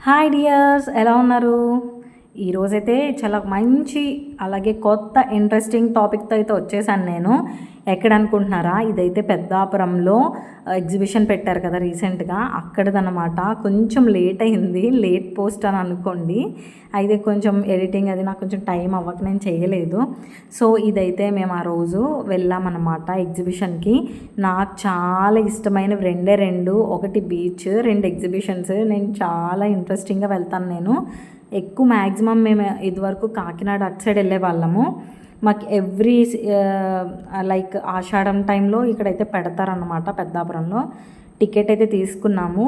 Hi dears, ఎలా ఉన్నారు? ఈరోజైతే చాలా మంచి అలాగే కొత్త ఇంట్రెస్టింగ్ టాపిక్తో అయితే వచ్చేసాను నేను. ఎక్కడ అనుకుంటున్నారా? ఇదైతే పెద్దాపురంలో ఎగ్జిబిషన్ పెట్టారు కదా రీసెంట్గా, అక్కడిదన్నమాట. కొంచెం లేట్ అయింది, లేట్ పోస్ట్ అని అనుకోండి. అయితే కొంచెం ఎడిటింగ్ అది నాకు కొంచెం టైం అవ్వక నేను చేయలేదు. సో ఇదైతే మేము ఆ రోజు వెళ్ళామన్నమాట ఎగ్జిబిషన్కి. నాకు చాలా ఇష్టమైనవి రెండే రెండు, ఒకటి బీచ్, రెండు ఎగ్జిబిషన్స్. నేను చాలా ఇంట్రెస్టింగ్గా వెళ్తాను నేను. ఎక్కువ మ్యాక్సిమం మేము ఇదివరకు కాకినాడ అటు సైడ్ వెళ్ళే వాళ్ళము. మాకు ఎవ్రీ లైక్ ఆషాఢం టైంలో ఇక్కడైతే పెడతారనమాట పెద్దాపురంలో. టికెట్ అయితే తీసుకున్నాము.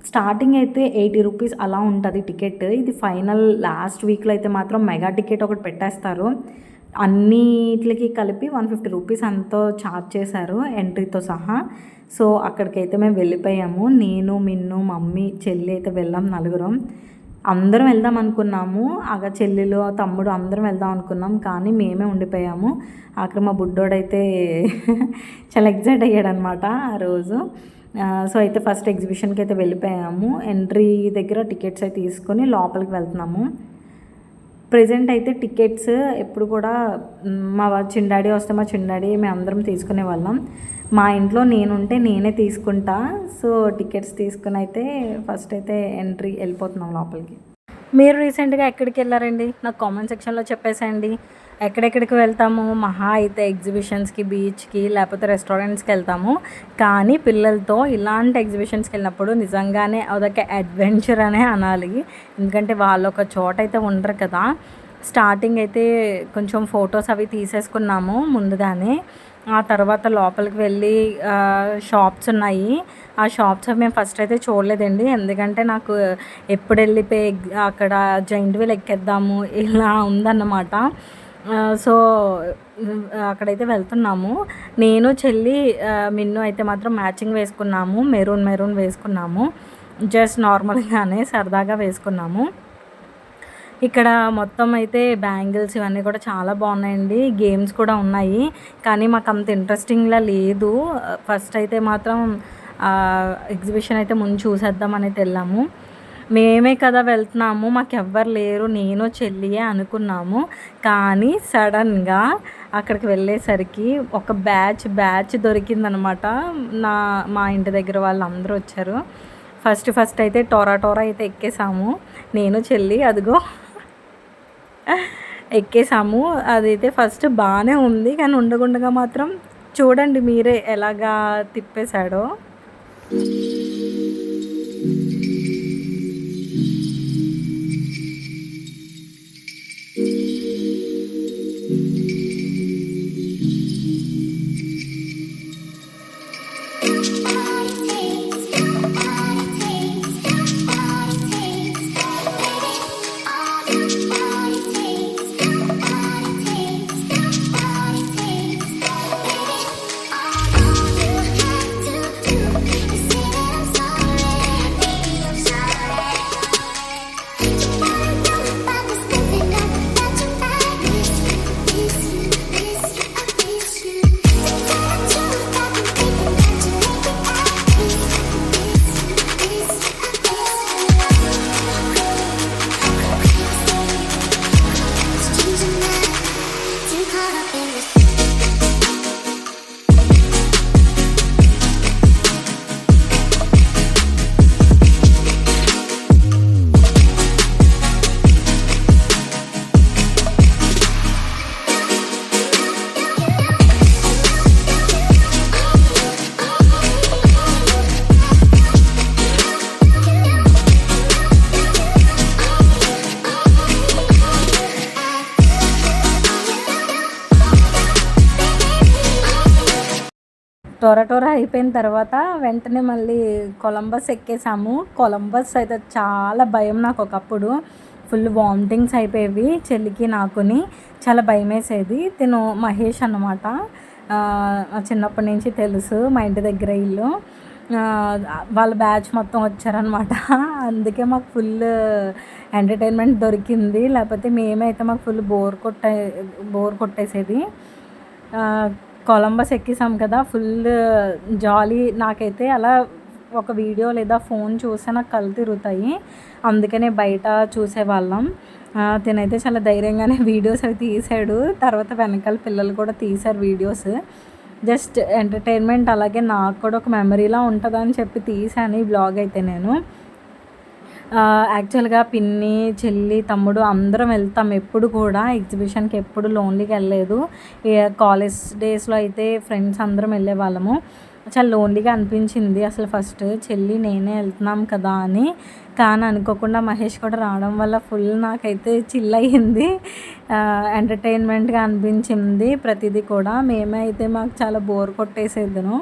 స్టార్టింగ్ అయితే 80 రూపీస్ అలా ఉంటుంది టికెట్. ఇది ఫైనల్ లాస్ట్ వీక్లో అయితే మాత్రం మెగా టికెట్ ఒకటి పెట్టేస్తారు. అన్నిటికి కలిపి 150 రూపీస్ అంతా ఛార్జ్ చేశారు ఎంట్రీతో సహా. సో అక్కడికైతే మేము వెళ్ళిపోయాము. నేను, మిన్ను, మమ్మీ, చెల్లి అయితే వెళ్ళాం, నలుగురం. అందరం వెళ్దాం అనుకున్నాము, చెల్లెలు, తమ్ముడు అందరం వెళ్దాం అనుకున్నాం, కానీ మేమే ఉండిపోయాము. ఆఖరి మా బుడ్డోడైతే చాలా ఎగ్జైట్ అయ్యాడనమాట ఆ రోజు. సో అయితే ఫస్ట్ ఎగ్జిబిషన్కి అయితే వెళ్ళిపోయాము. ఎంట్రీ దగ్గర టికెట్స్ అయితే తీసుకొని లోపలికి వెళ్తున్నాము. ప్రజెంట్ అయితే టికెట్స్ ఎప్పుడు కూడా మా చిన్నాడి వస్తే మా చిన్నాడి మేము అందరం తీసుకునే వాళ్ళం. మా ఇంట్లో నేనుంటే నేనే తీసుకుంటా. సో టికెట్స్ తీసుకుని అయితే ఫస్ట్ అయితే ఎంట్రీ వెళ్ళిపోతున్నాం లోపలికి. మీరు రీసెంట్గా ఎక్కడికి వెళ్ళారండి? నాకు కామెంట్ సెక్షన్లో చెప్పేసేయండి. ఎక్కడెక్కడికి వెళ్తాము? మహా అయితే ఎగ్జిబిషన్స్కి, బీచ్కి, లేకపోతే రెస్టారెంట్స్కి వెళ్తాము. కానీ పిల్లలతో ఇలాంటి ఎగ్జిబిషన్స్కి వెళ్ళినప్పుడు నిజంగానే అదొక అడ్వెంచర్ అనే అనాలి. ఎందుకంటే వాళ్ళు ఒక చోట అయితే ఉండరు కదా. స్టార్టింగ్ అయితే కొంచెం ఫొటోస్ అవి తీసేసుకున్నాము ముందుగానే. ఆ తర్వాత లోపలికి వెళ్ళి షాప్స్ ఉన్నాయి. ఆ షాప్స్ మేము ఫస్ట్ అయితే చూడలేదండి, ఎందుకంటే నాకు ఎప్పుడు వెళ్ళిపోయి అక్కడ జైంట్ వీల్ ఎక్కేద్దాము ఇలా ఉందన్నమాట. సో అక్కడైతే వెళ్తున్నాము. నేను, చెల్లి, మిన్ను అయితే మాత్రం మ్యాచింగ్ వేసుకున్నాము. మెరూన్ వేసుకున్నాము. జస్ట్ నార్మల్గానే సరదాగా వేసుకున్నాము. ఇక్కడ మొత్తం అయితే బ్యాంగిల్స్ ఇవన్నీ కూడా చాలా బాగున్నాయండి. గేమ్స్ కూడా ఉన్నాయి, కానీ మాకు అంత ఇంట్రెస్టింగ్లా లేదు. ఫస్ట్ అయితే మాత్రం ఎగ్జిబిషన్ అయితే ముందు చూసేద్దామని వెళ్ళాము. మేమే కదా వెళ్తున్నాము, మాకు ఎవ్వరు లేరు, నేను, చెల్లియే అనుకున్నాము. కానీ సడన్గా అక్కడికి వెళ్ళేసరికి ఒక బ్యాచ్ దొరికిందనమాట. మా ఇంటి దగ్గర వాళ్ళందరూ వచ్చారు. ఫస్ట్ అయితే టోరా అయితే ఎక్కేసాము, నేను, చెల్లి. అదిగో ఎక్కేసాము. అదైతే ఫస్ట్ బాగానే ఉంది, కానీ ఉండగుండగా మాత్రం చూడండి మీరే ఎలాగా తిప్పేశాడో. టోరా అయిపోయిన తర్వాత వెంటనే మళ్ళీ కొలంబస్ ఎక్కేసాము. కొలంబస్ అయితే చాలా భయం నాకు. ఒకప్పుడు ఫుల్ వామిటింగ్స్ అయిపోయేవి చెల్లికి, నాకుని చాలా భయం వేసేది. తిను మహేష్ అన్నమాట, చిన్నప్పటి నుంచి తెలుసు, మా ఇంటి దగ్గర ఇల్లు. వాళ్ళ బ్యాచ్ మొత్తం వచ్చారనమాట. అందుకే మాకు ఫుల్ ఎంటర్టైన్మెంట్ దొరికింది. లేకపోతే మేమైతే మాకు ఫుల్ బోర్ కొట్టేసేది. కొలంబస్ ఎక్కేసాం కదా, ఫుల్ జాలీ. నాకైతే అలా ఒక వీడియో లేదా ఫోన్ చూస్తే నాకు కళ్ళు తిరుగుతాయి. అందుకనే బయట చూసేవాళ్ళం. తినైతే చాలా ధైర్యంగానే వీడియోస్ అవి తీసాడు. తర్వాత వెనకాల పిల్లలు కూడా తీశారు వీడియోస్. జస్ట్ ఎంటర్టైన్మెంట్, అలాగే నాకు కూడా ఒక మెమరీలా ఉంటుందని చెప్పి తీశాను ఈ బ్లాగ్ అయితే నేను. యాక్చువల్గా పిన్ని, చెల్లి, తమ్ముడు అందరం వెళ్తాం ఎప్పుడు కూడా ఎగ్జిబిషన్కి. ఎప్పుడు లోన్లీగా వెళ్ళలేదు. కాలేజ్ డేస్లో అయితే ఫ్రెండ్స్ అందరం వెళ్ళేవాళ్ళము. చాలా లోన్లీగా అనిపించింది అసలు ఫస్ట్. చెల్లి నేనే వెళ్తున్నాం కదా అని. కానీ అనుకోకుండా మహేష్ కూడా రావడం వల్ల ఫుల్ నాకైతే చిల్ అయ్యింది. ఎంటర్టైన్మెంట్గా అనిపించింది ప్రతిదీ కూడా. మేమే అయితే మాకు చాలా బోర్ కొట్టేసేదను.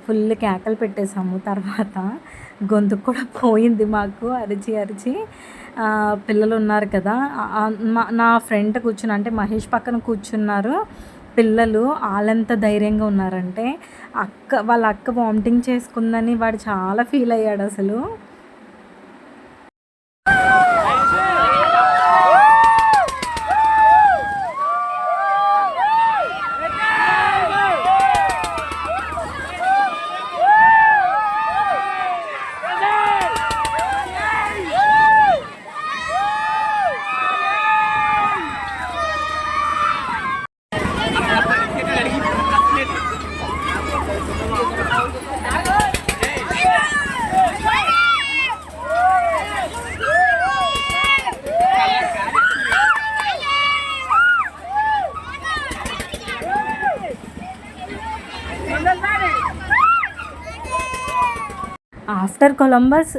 ఫుల్ కేకలు పెట్టేశాము. తర్వాత గొంతుకు కూడా పోయింది మాకు అరిచి అరిచి. పిల్లలు ఉన్నారు కదా, నా ఫ్రెండ్ కూర్చుని, అంటే మహేష్ పక్కన కూర్చున్నారు పిల్లలు. వాళ్ళెంత ధైర్యంగా ఉన్నారంటే, వాళ్ళ అక్క వామిటింగ్ చేసుకుందని వాడు చాలా ఫీల్ అయ్యాడు అసలు. ఆఫ్టర్ కొలంబస్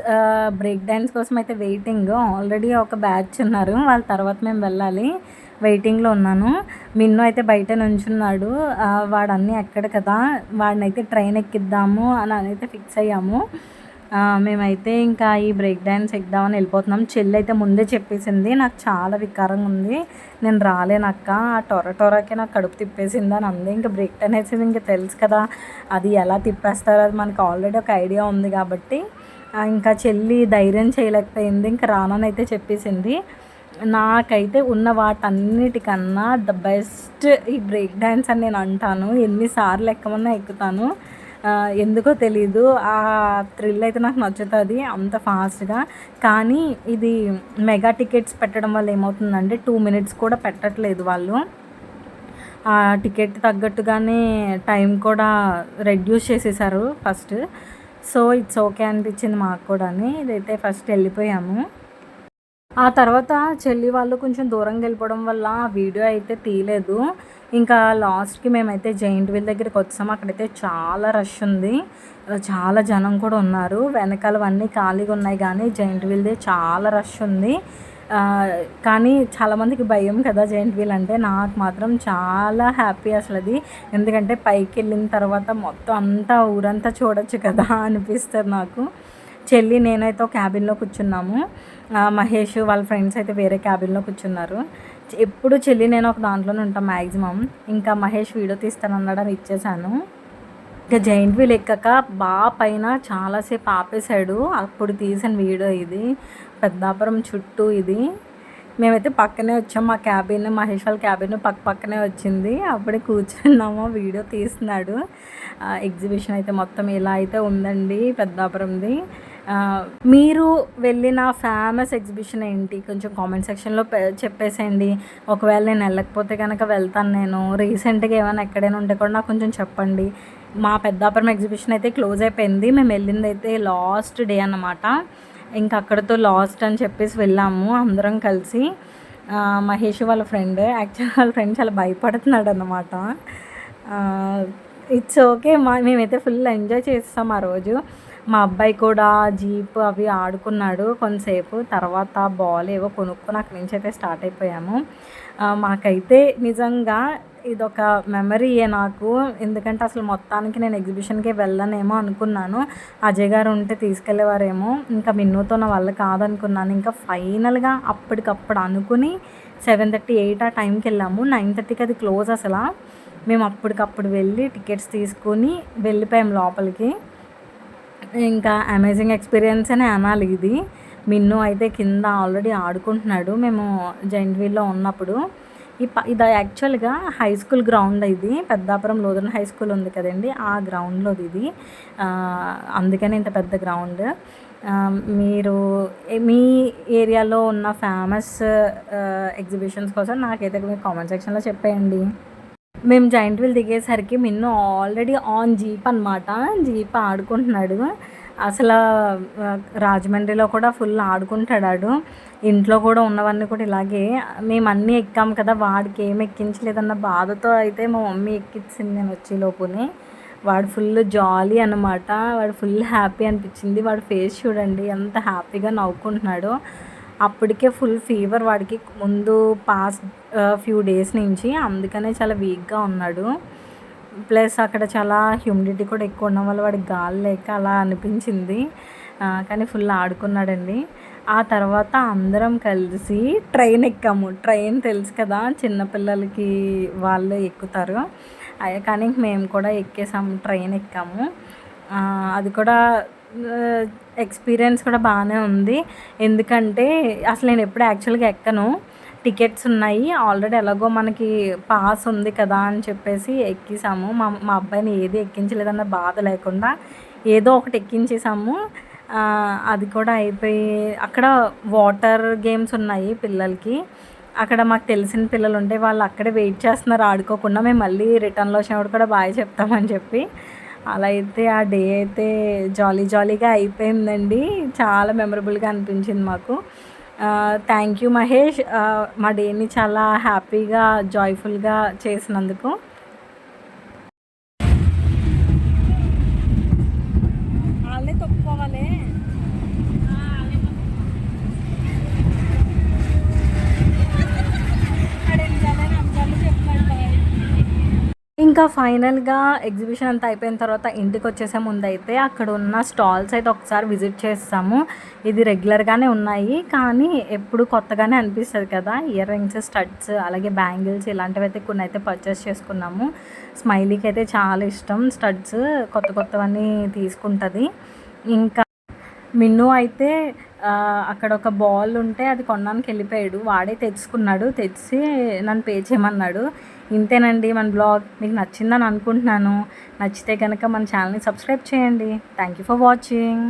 బ్రేక్ డ్యాన్స్ కోసం అయితే వెయిటింగ్. ఆల్రెడీ ఒక బ్యాచ్ ఉన్నారు, వాళ్ళ తర్వాత మేము వెళ్ళాలి. వెయిటింగ్లో ఉన్నాను. మిన్ను అయితే బయట నుంచున్నాడు. వాడు అన్నీ ఎక్కడ కదా, వాడినైతే ట్రైన్ ఎక్కిద్దాము అని అయితే ఫిక్స్ అయ్యాము. మేమైతే ఇంకా ఈ బ్రేక్ డ్యాన్స్ ఎక్కుదామని వెళ్ళిపోతున్నాం. చెల్లి అయితే ముందే చెప్పేసింది, నాకు చాలా వికారంగా ఉంది, నేను రాలేనక్క, ఆ టొరకే నాకు కడుపు తిప్పేసింది అని అంది. ఇంకా బ్రేక్ డ్యాన్స్ వేసింది, ఇంకా తెలుసు కదా అది ఎలా తిప్పేస్తారో, అది మనకు ఆల్రెడీ ఒక ఐడియా ఉంది కాబట్టి. ఇంకా చెల్లి ధైర్యం చేయలేకపోయింది, ఇంకా రానని అయితే చెప్పేసింది. నాకైతే ఉన్న వాటన్నిటికన్నా ద బెస్ట్ ఈ బ్రేక్ డ్యాన్స్ అని నేను అంటాను. ఎన్నిసార్లు ఎక్కమన్నా ఎక్కుతాను. ఎందుకో తెలీదు, ఆ థ్రిల్ అయితే నాకు నచ్చుతుంది అంత ఫాస్ట్గా. కానీ ఇది మెగా టికెట్స్ పెట్టడం వల్ల ఏమవుతుందంటే 2 minutes కూడా పెట్టట్లేదు వాళ్ళు. ఆ టికెట్ తగ్గట్టుగానే టైం కూడా రెడ్యూస్ చేసేసారు ఫస్ట్. సో ఇట్స్ ఓకే అనిపించింది మాకు కూడా. ఇదైతే ఫస్ట్ వెళ్ళిపోయాము. ఆ తర్వాత చెల్లి వాళ్ళు కొంచెం దూరంగా వెళ్ళిపోవడం వల్ల వీడియో అయితే తీయలేదు. ఇంకా లాస్ట్కి మేమైతే జైంట్ వీల్ దగ్గరికి వచ్చాము. అక్కడైతే చాలా రష్ ఉంది, చాలా జనం కూడా ఉన్నారు. వెనకాలవన్నీ ఖాళీగా ఉన్నాయి, కానీ జైంట్ వీల్దే చాలా రష్ ఉంది. కానీ చాలామందికి భయం కదా జైంట్ వీల్ అంటే. నాకు మాత్రం చాలా హ్యాపీ అసలు అది. ఎందుకంటే పైకి వెళ్ళిన తర్వాత మొత్తం అంతా ఊరంతా చూడొచ్చు కదా అనిపిస్తుంది నాకు. చెల్లి నేనైతే ఒక క్యాబిన్లో కూర్చున్నాము. మహేష్ వాళ్ళ ఫ్రెండ్స్ అయితే వేరే క్యాబిన్లో కూర్చున్నారు. ఎప్పుడు చెల్లి నేను ఒక దాంట్లోనే ఉంటాం మ్యాక్సిమం. ఇంకా మహేష్ వీడియో తీస్తానన్నాడు అని ఇచ్చేసాను. ఇంకా జైంట్ వీల్ ఎక్కక పైన చాలాసేపు ఆపేశాడు. అప్పుడు తీసిన వీడియో ఇది. పెద్దాపురం చుట్టూ ఇది. మేమైతే పక్కనే వచ్చాం, మా క్యాబిన్ మహేష్ వాళ్ళ క్యాబిన్ పక్కనే వచ్చింది. అప్పుడే కూర్చున్నాము, వీడియో తీస్తున్నాడు. ఎగ్జిబిషన్ అయితే మొత్తం ఇలా అయితే ఉందండి పెద్దాపురంది. మీరు వెళ్ళిన ఫేమస్ ఎగ్జిబిషన్ ఏంటి కొంచెం కామెంట్ సెక్షన్లో చెప్పేసేయండి. ఒకవేళ నేను వెళ్ళకపోతే కనుక వెళ్తాను నేను. రీసెంట్గా ఏమైనా ఎక్కడైనా ఉంటే కూడా నాకు కొంచెం చెప్పండి. మా పెద్దాపురం ఎగ్జిబిషన్ అయితే క్లోజ్ అయిపోయింది. మేము వెళ్ళింది అయితే లాస్ట్ డే అన్నమాట. ఇంకా అక్కడితో లాస్ట్ అని చెప్పేసి వెళ్ళాము అందరం కలిసి. మహేష్ వాళ్ళ ఫ్రెండ్, యాక్చువల్ వాళ్ళ ఫ్రెండ్ చాలా భయపడుతున్నాడు అన్నమాట. ఇట్స్ ఓకే, మేమైతే ఫుల్ ఎంజాయ్ చేస్తాం ఆ రోజు. మా అబ్బాయి కూడా జీప్ అవి ఆడుకున్నాడు కొంతసేపు. తర్వాత బాల్ ఏవో కొనుక్కొని అక్కడి నుంచి అయితే స్టార్ట్ అయిపోయాము. మాకైతే నిజంగా ఇదొక మెమరీయే నాకు. ఎందుకంటే అసలు మొత్తానికి నేను ఎగ్జిబిషన్కి వెళ్ళనేమో అనుకున్నాను. అజయ్ గారు ఉంటే తీసుకెళ్ళేవారేమో. ఇంకా మిన్నుతో నా వల్ల కాదనుకున్నాను. ఇంకా ఫైనల్గా అప్పటికప్పుడు అనుకుని 7:30, 8 ఆ టైంకి వెళ్ళాము. 9:30కి అది క్లోజ్ అసలు. మేము అప్పటికప్పుడు వెళ్ళి టికెట్స్ తీసుకొని వెళ్ళిపోయాం లోపలికి. ఇంకా అమేజింగ్ ఎక్స్పీరియన్స్ అనే అనాలి ఇది. మిన్ను అయితే కింద ఆల్రెడీ ఆడుకుంటున్నాడు మేము జైంట్ వీల్లో ఉన్నప్పుడు. ఇది యాక్చువల్గా హై స్కూల్ గ్రౌండ్, ఇది పెద్దాపురం లోదన్ హై స్కూల్ ఉంది కదండి, ఆ గ్రౌండ్లోది ఇది. అందుకని ఇంత పెద్ద గ్రౌండ్. మీరు మీ ఏరియాలో ఉన్న ఫేమస్ ఎగ్జిబిషన్స్ కోసం నాకైతే మీరు కామెంట్ సెక్షన్లో చెప్పేయండి. మేము జాయింట్ వీల్ దిగేసరికి మిన్ను ఆల్రెడీ ఆన్ జీప్ అనమాట. జీప్ ఆడుకుంటున్నాడు. అసలు రాజమండ్రిలో కూడా ఫుల్ ఆడుకుంటాడు. ఇంట్లో కూడా ఉన్నవన్నీ కూడా ఇలాగే మేము అన్నీ ఎక్కాము కదా, వాడికి ఏమి ఎక్కించలేదన్న బాధతో అయితే మా మమ్మీ ఎక్కించింది నేను వచ్చేలోపుని. వాడు ఫుల్ జాలీ అనమాట. వాడు ఫుల్ హ్యాపీ అనిపించింది. వాడు ఫేస్ చూడండి ఎంత హ్యాపీగా నవ్వుకుంటున్నాడో. అప్పటికే ఫుల్ ఫీవర్ వాడికి ముందు పాస్ట్ ఫ్యూ డేస్ నుంచి, అందుకనే చాలా వీక్గా ఉన్నాడు. ప్లస్ అక్కడ చాలా హ్యూమిడిటీ కూడా ఎక్కువ ఉండడం వల్ల వాడికి గాలి లేక అలా అనిపించింది. కానీ ఫుల్ ఆడుకున్నాడండి. ఆ తర్వాత అందరం కలిసి ట్రైన్ ఎక్కాము. ట్రైన్ తెలుసు కదా, చిన్నపిల్లలకి వాళ్ళు ఎక్కుతారు. కానీ మేము కూడా ఎక్కేసాము, ట్రైన్ ఎక్కాము. అది కూడా ఎక్స్పీరియన్స్ కూడా బాగానే ఉంది. ఎందుకంటే అసలు నేను ఎప్పుడు యాక్చువల్గా ఎక్కను. టికెట్స్ ఉన్నాయి ఆల్రెడీ, ఎలాగో మనకి పాస్ ఉంది కదా అని చెప్పేసి ఎక్కేసాము. మా అబ్బాయిని ఏది ఎక్కించలేదన్న బాధ లేకుండా ఏదో ఒకటి ఎక్కించేసాము. అది కూడా అయిపోయి అక్కడ వాటర్ గేమ్స్ ఉన్నాయి పిల్లలకి. అక్కడ మాకు తెలిసిన పిల్లలు ఉంటే వాళ్ళు అక్కడే వెయిట్ చేస్తున్నారు ఆడుకోకుండా. మేము మళ్ళీ రిటర్న్లో వచ్చినప్పుడు కూడా బాయ్ చెప్తామని చెప్పి. అలా అయితే ఆ డే అయితే జాలీగా అయిపోయిందండి. చాలా మెమరబుల్గా అనిపించింది మాకు. థ్యాంక్ యూ మహేష్, మా డేని చాలా హ్యాపీగా జాయ్ఫుల్గా చేసినందుకు. వాళ్ళే తొక్కుకోవాలి. ఇంకా ఫైనల్గా ఎగ్జిబిషన్ అంతా అయిపోయిన తర్వాత ఇంటికి వచ్చేసే ముందు అయితే అక్కడ ఉన్న స్టాల్స్ అయితే ఒకసారి విజిట్ చేస్తాము. ఇది రెగ్యులర్గానే ఉన్నాయి కానీ ఎప్పుడు కొత్తగానే అనిపిస్తుంది కదా. ఇయర్ రింగ్స్, స్టడ్స్, అలాగే బ్యాంగిల్స్ ఇలాంటివి అయితే కొన్ని అయితే పర్చేస్ చేసుకున్నాము. స్మైలీకి అయితే చాలా ఇష్టం స్టడ్స్, కొత్తవన్నీ తీసుకుంటుంది. ఇంకా మిన్ను అయితే అక్కడ ఒక బాల్ ఉంటే అది కొనడానికి వెళ్ళిపోయాడు. వాడే తెచ్చుకున్నాడు, తెచ్చి నన్ను పే చేయమన్నాడు. ఇంతేనండి మన బ్లాగ్. మీకు నచ్చిందని అనుకుంటున్నాను. నచ్చితే కనుక మన ఛానల్ని సబ్స్క్రైబ్ చేయండి. Thank you for watching.